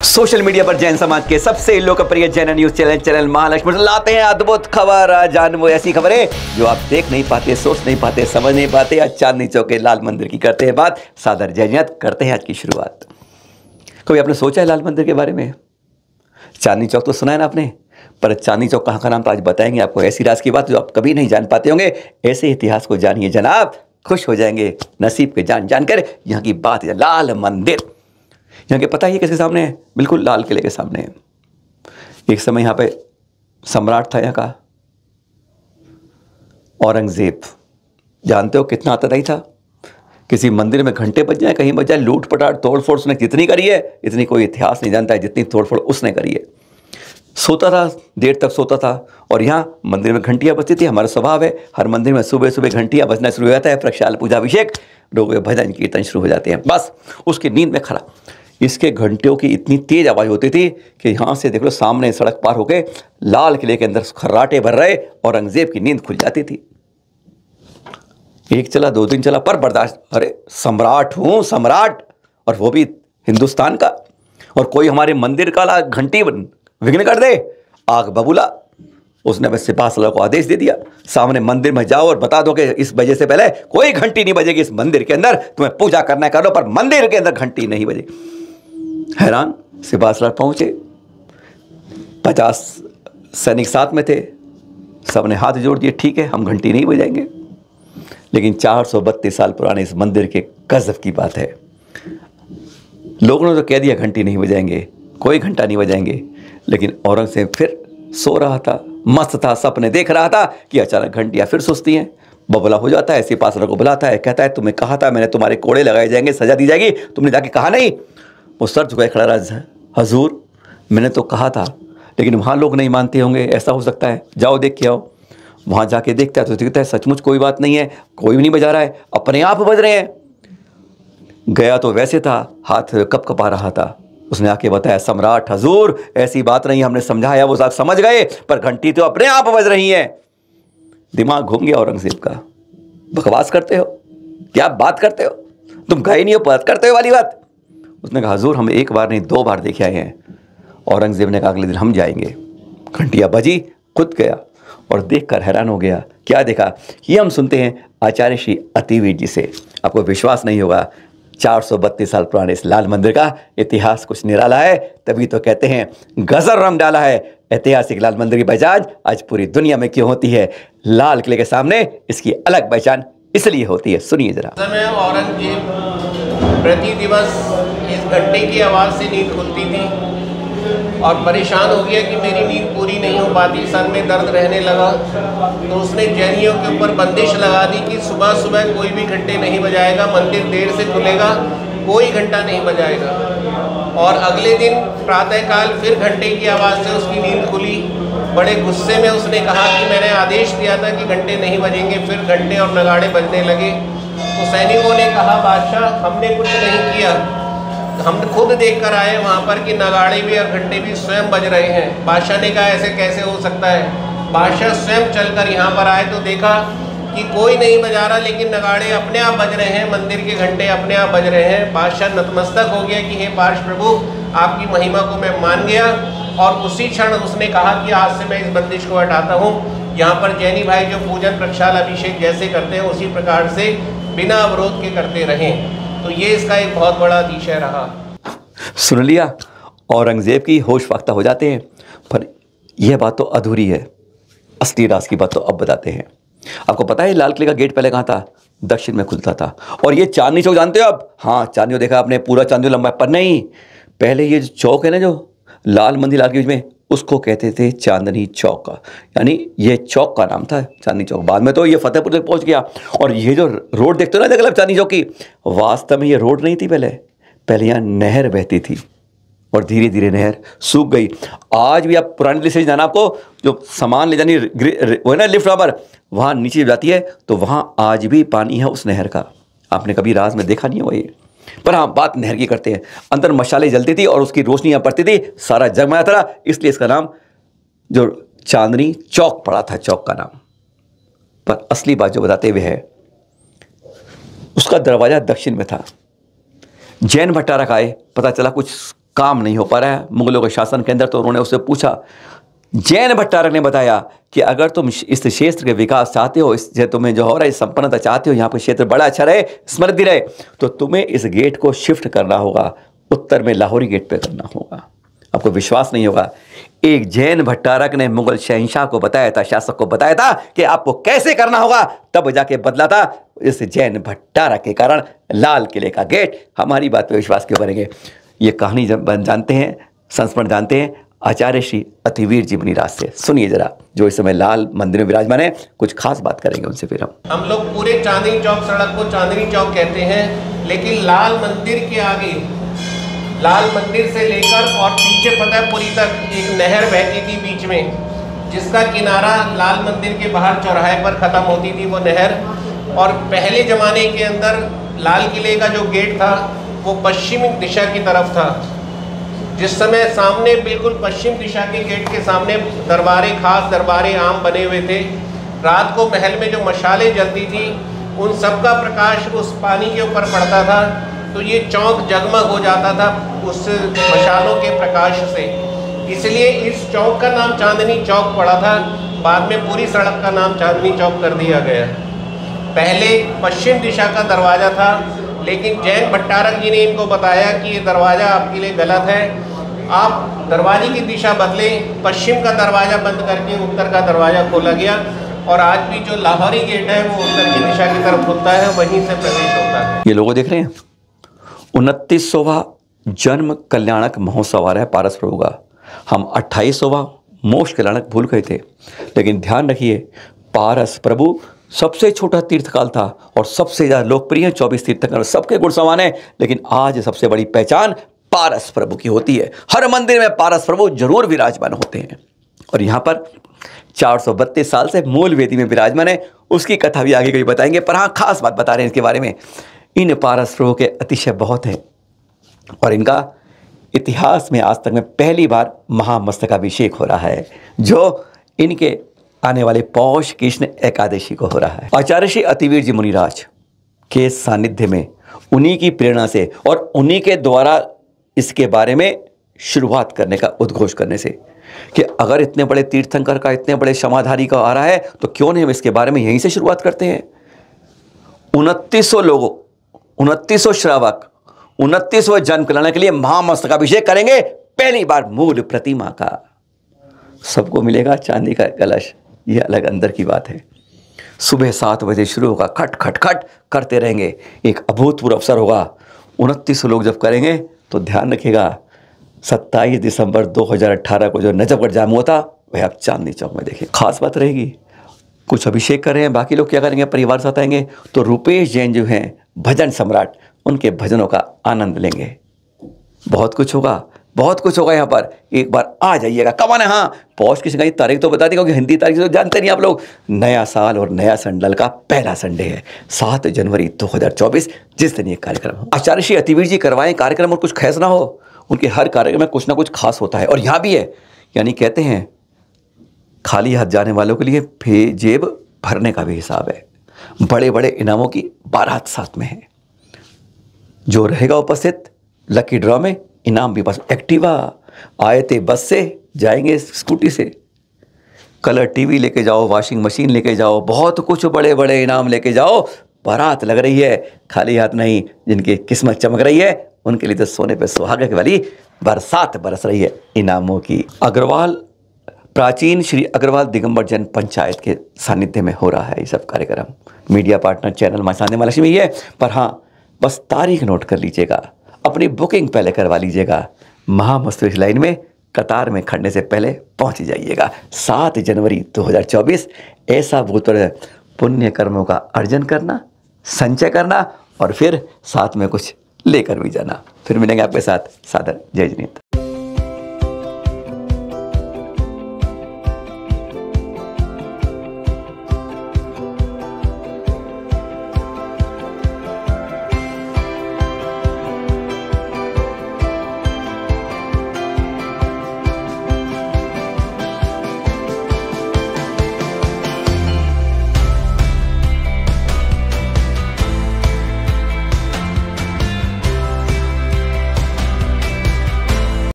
Social media पर जैन समाज के सबसे लोकप्रिय जैन न्यूज चैनल महालक्ष्मी लाते हैं अद्भुत खबर। जान वो ऐसी खबरें जो आप देख नहीं पाते, सोच नहीं पाते, समझ नहीं पाते। आज चांदनी चौक के लाल मंदिर की करते हैं बात। सादर जय जयंत करते हैं आज की शुरुआत। कभी आपने सोचा है लाल मंदिर के बारे में? चांदनी चौक तो सुना है ना आपने, पर चांदनी चौक कहाँ का नाम तो आज बताएंगे आपको। ऐसी राज की बात जो आप कभी नहीं जान पाते होंगे। ऐसे इतिहास को जानिए जनाब, खुश हो जाएंगे नसीब के जान जानकर। यहाँ की बात है लाल मंदिर। यहाँ के पता ही किसके सामने है? बिल्कुल लाल किले के सामने है। एक समय यहाँ पे सम्राट था यहाँ का, औरंगजेब। जानते हो कितना आतताई था? किसी मंदिर में घंटे बज जाए, कहीं बज जाए, लूट पटाट तोड़ फोड़ उसने जितनी करी है, इतनी कोई इतिहास नहीं जानता है जितनी तोड़ फोड़ उसने करी है। सोता था, देर तक सोता था, और यहाँ मंदिर में घंटियाँ बजती थी। हमारा स्वभाव है हर मंदिर में सुबह सुबह घंटियाँ बजना शुरू हो जाता है। प्रक्षाल पूजा अभिषेक, लोगों के भजन कीर्तन शुरू हो जाते हैं। बस उसकी नींद में खड़ा इसके घंटियों की इतनी तेज आवाज़ होती थी कि यहाँ से देख लो सामने सड़क पार होके लाल किले के अंदर खर्राटे भर रहे, औरंगजेब की नींद खुल जाती थी। एक चला, 2 दिन चला, पर बर्दाश्त। अरे सम्राट हूँ, सम्राट, और वो भी हिंदुस्तान का, और कोई हमारे मंदिर का घंटी विघ्न कर दे, आग बबूला। उसने बस सिपाही सालार को आदेश दे दिया, सामने मंदिर में जाओ और बता दो कि इस बजे से पहले कोई घंटी नहीं बजेगी इस मंदिर के अंदर। तुम्हें पूजा करना है कर लो, पर मंदिर के अंदर घंटी नहीं बजेगी। हैरान सिपाही सालार पहुंचे, 50 सैनिक साथ में थे। सबने हाथ जोड़ दिए, ठीक है हम घंटी नहीं बजाएंगे। लेकिन 432 साल पुराने इस मंदिर के गजब की बात है। लोगों ने तो कह दिया घंटी नहीं बजाएंगे, कोई घंटा नहीं बजाएंगे। लेकिन औरंगजेब फिर सो रहा था, मस्त था, सपने देख रहा था कि अचानक घंटियाँ फिर सुस्ती हैं। बबला हो जाता है, सिपाही सालार को बुलाता है, कहता है तुम्हें कहा था मैंने, तुम्हारे कोड़े लगाए जाएंगे, सजा दी जाएगी, तुमने जाके कहा नहीं। वो सर झुकाए खड़ा रहा, हजूर मैंने तो कहा था, लेकिन वहाँ लोग नहीं मानते होंगे, ऐसा हो सकता है, जाओ देख के आओ। वहाँ जाके देखता है तो दिखता है सचमुच कोई बात नहीं है, कोई भी नहीं बजा रहा है, अपने आप बज रहे हैं। गया तो वैसे था, हाथ कपकपा रहा था। उसने आके बताया, सम्राट हजूर ऐसी बात नहीं, हमने समझाया, वो साहब समझ गए, पर घंटी तो अपने आप बज रही है। दिमाग घूम गया औरंगजेब का। बकवास करते हो, क्या बात करते हो, तुम गए नहीं हो, बात करते हो वाली बात। उसने कहा हजूर हम 1 बार नहीं 2 बार देखे आए हैं। औरंगजेब ने कहा अगले दिन हम जाएंगे। घंटियाँ बजी, खुद गया और देखकर हैरान हो गया। क्या देखा? ये हम सुनते हैं आचार्य श्री अतिवीर जी से। आपको विश्वास नहीं होगा, 432 साल पुराने इस लाल मंदिर का इतिहास कुछ निराला है। तभी तो कहते हैं गजब रंग डाला है ऐतिहासिक लाल मंदिर की पहचान आज पूरी दुनिया में क्यों होती है। लाल किले के सामने इसकी अलग पहचान इसलिए होती है। सुनिए जरा। औरंगजेब प्रति दिवस इस घंटे की आवाज़ से नींद खुलती थी और परेशान हो गया कि मेरी नींद पूरी नहीं हो पाती, सर में दर्द रहने लगा। तो उसने जैनियों के ऊपर बंदिश लगा दी कि सुबह सुबह कोई भी घंटे नहीं बजाएगा, मंदिर देर से खुलेगा, कोई घंटा नहीं बजाएगा। और अगले दिन प्रातःकाल फिर घंटे की आवाज़ से उसकी नींद खुली। बड़े गुस्से में उसने कहा कि मैंने आदेश दिया था कि घंटे नहीं बजेंगे। फिर घंटे और नगाड़े बजने लगे। तो सैनिकों ने कहा बादशाह हमने कुछ नहीं किया, हम खुद देख कर आए वहाँ पर कि नगाड़े भी और घंटे भी स्वयं बज रहे हैं। बादशाह ने कहा ऐसे कैसे हो सकता है? बादशाह स्वयं चलकर यहाँ पर आए तो देखा कि कोई नहीं बजा रहा, लेकिन नगाड़े अपने आप बज रहे हैं, मंदिर के घंटे अपने आप बज रहे हैं। बादशाह नतमस्तक हो गया कि हे पार्ष प्रभु आपकी महिमा को मैं मान गया। और उसी क्षण उसने कहा कि आज से मैं इस बंदिश को हटाता हूँ। यहाँ पर जैनी भाई जो पूजन प्रक्षाल अभिषेक जैसे करते हैं उसी प्रकार से बिना अवरोध के करते रहें। तो ये इसका एक बहुत बड़ा विषय रहा। सुन लिया, औरंगजेब की होश फाख्ता हो जाते हैं। पर यह बात तो अधूरी है, असली राज की बात तो अब बताते हैं। आपको पता है लाल किले का गेट पहले कहाँ था? दक्षिण में खुलता था। और ये चांदनी चौक जानते हो आप? हाँ चांदनी चौक देखा आपने, पूरा चांदनी लंबा, पर नहीं, पहले ये जो चौक है ना, जो लाल मंदिर लाल के बीच में, उसको कहते थे चांदनी चौक का, यानी ये चौक का नाम था चांदनी चौक। बाद में तो ये फतेहपुर तक पहुंच गया। और ये जो रोड देखते हो ना जगह चांदनी चौक की, वास्तव में ये रोड नहीं थी। पहले यहाँ नहर बहती थी और धीरे धीरे नहर सूख गई। आज भी आप पुरानी दिल्ली से जाना, आपको जो सामान ले जानी वो है ना लिफ्ट पर, वहाँ नीचे जाती है तो वहाँ आज भी पानी है उस नहर का। आपने कभी राज में देखा नहीं होगा ये, पर हाँ बात नहर की करते हैं। अंदर मशाले जलती थी और उसकी रोशनी यहाँ पड़ती थी, सारा जगमगाता था, इसलिए इसका नाम जो चांदनी चौक पड़ा था, चौक का नाम। पर असली बात जो बताते हुए है, उसका दरवाज़ा दक्षिण में था। जैन भट्टारक आए, पता चला कुछ काम नहीं हो पा रहा है मुगलों के शासन के अंदर। तो उन्होंने उससे पूछा, जैन भट्टारक ने बताया कि अगर तुम इस क्षेत्र के विकास चाहते हो, इस तुम्हें जो हो रहा है संपन्नता चाहते हो, यहाँ पर क्षेत्र बड़ा अच्छा रहे, समृद्धि रहे, तो तुम्हें इस गेट को शिफ्ट करना होगा, उत्तर में लाहौरी गेट पे करना होगा। आपको विश्वास नहीं होगा, एक जैन भट्टारक ने मुगल शहंशाह को बताया था, शासक को बताया था कि आपको कैसे करना होगा, तब जाके बदला था। इस जैन भट्टारक के कारण लाल किले का गेट। हमारी बात पे विश्वास क्यों करेंगे? ये कहानी जानते हैं, संस्मरण जानते हैं आचार्य श्री अतिवीर जी मुनिराज से। सुनिए जरा, जो इस समय लाल मंदिर में विराजमान है, कुछ खास बात करेंगे उनसे। फिर हम लोग पूरे चांदनी चौक सड़क को चांदनी चौक कहते हैं, लेकिन लाल मंदिर के आगे, लाल मंदिर से लेकर और पीछे फतेहपुरी तक एक नहर बहती थी बीच में, जिसका किनारा लाल मंदिर के बाहर चौराहे पर ख़त्म होती थी वो नहर। और पहले ज़माने के अंदर लाल किले का जो गेट था वो पश्चिमी दिशा की तरफ था। जिस समय सामने बिल्कुल पश्चिम दिशा के गेट के सामने दरबारे, खास दरबारे आम बने हुए थे। रात को महल में जो मशालें जलती थी, उन सब का प्रकाश उस पानी के ऊपर पड़ता था, तो ये चौक जगमग हो जाता था उस मशालों के प्रकाश से। इसलिए इस चौक का नाम चांदनी चौक पड़ा था। बाद में पूरी सड़क का नाम चांदनी चौक कर दिया गया। पहले पश्चिम दिशा का दरवाज़ा था, लेकिन जैन भट्टारक जी ने इनको बताया कि ये दरवाज़ा आपके लिए गलत है, आप दरवाजे की दिशा बदलें। पश्चिम का दरवाज़ा बंद करके उत्तर का दरवाज़ा खोला गया, और आज भी जो लाहौरी गेट है वो उत्तर की दिशा की तरफ खुलता है, वहीं से प्रवेश होता है। ये लोगों देख रहे हैं, 29वां जन्म कल्याणक महोत्सव आ रहा है पारस प्रभु का। हम 28वां मोक्ष कल्याणक भूल गए थे, लेकिन ध्यान रखिए, पारस प्रभु सबसे छोटा तीर्थकाल था और सबसे ज़्यादा लोकप्रिय है। 24 तीर्थंकर सबके गुण समान है, लेकिन आज सबसे बड़ी पहचान पारस प्रभु की होती है। हर मंदिर में पारस प्रभु जरूर विराजमान होते हैं, और यहाँ पर 432 साल से मूल वेदी में विराजमान है। उसकी कथा भी आगे कभी बताएंगे, पर हाँ खास बात बता रहे हैं इसके बारे में। इन पारस प्रभु के अतिशय बहुत है, और इनका इतिहास में आज तक में पहली बार महामस्तकाभिषेक हो रहा है, जो इनके आने वाले पौष कृष्ण एकादशी को हो रहा है। आचार्य श्री अतिवीर जी मुनिराज के सानिध्य में, उन्हीं की प्रेरणा से और उन्हीं के द्वारा इसके बारे में शुरुआत करने का, उद्घोष करने से, कि अगर इतने बड़े तीर्थंकर का, इतने बड़े क्षमाधारी का आ रहा है, तो क्यों नहीं हम इसके बारे में यहीं से शुरुआत करते हैं। 2900 लोगों, 2900 श्रावक, 29वें जन्म कल्याण के लिए महामस्तकाभिषेक करेंगे। पहली बार मूल प्रतिमा का सबको मिलेगा चांदी का कलश। यह अलग अंदर की बात है। सुबह 7 बजे शुरू होगा, खट खट खट करते रहेंगे। एक अभूतपूर्व अवसर होगा। 29 लोग जब करेंगे तो ध्यान रखिएगा, 27 दिसंबर 2018 को जो नजफगढ़ जाम हुआ था, वह आप चांदनी चौक में देखिए। खास बात रहेगी, कुछ अभिषेक कर रहे हैं, बाकी लोग क्या करेंगे, परिवार साथ आएंगे, तो रुपेश जैन जो हैं भजन सम्राट, उनके भजनों का आनंद लेंगे। बहुत कुछ होगा, बहुत कुछ होगा यहाँ पर। एक बार आ जाइएगा। कब आना है? हाँ, पौष की सिंगाई तारीख तो बता दी, क्योंकि हिंदी तारीख तो जानते नहीं आप लोग। नया साल और नया संडल का पहला संडे है 7 जनवरी 2024, जिस दिन ये कार्यक्रम हो। आचार्य श्री अतिवीर जी करवाएं कार्यक्रम, और कुछ खैस ना हो, उनके हर कार्यक्रम में कुछ ना कुछ खास होता है। और यहाँ भी है, यानी कहते हैं खाली हाथ जाने वालों के लिए जेब भरने का भी हिसाब है। बड़े बड़े इनामों की बारात साथ में है। जो रहेगा उपस्थित, लकी ड्रॉ में इनाम भी पास। एक्टिवा आए थे बस से, जाएंगे स्कूटी से। कलर टीवी लेके जाओ, वॉशिंग मशीन लेके जाओ, बहुत कुछ बड़े बड़े इनाम लेके जाओ। बारात लग रही है, खाली हाथ नहीं। जिनकी किस्मत चमक रही है, उनके लिए तो सोने पे सुहागा वाली बरसात बरस रही है इनामों की। अग्रवाल, प्राचीन श्री अग्रवाल दिगंबर जन पंचायत के सानिध्य में हो रहा है ये सब कार्यक्रम। मीडिया पार्टनर चैनल मां चांदनी मां लक्ष्मी है। पर हाँ, बस तारीख नोट कर लीजिएगा, अपनी बुकिंग पहले करवा लीजिएगा। महामस्तकाभिषेक लाइन में कतार में खड़ने से पहले पहुंच जाइएगा। 7 जनवरी 2024। ऐसा भूतपूर्व पुण्य कर्मों का अर्जन करना, संचय करना, और फिर साथ में कुछ लेकर भी जाना। फिर मिलेंगे आपके साथ। सादर जय जनीत।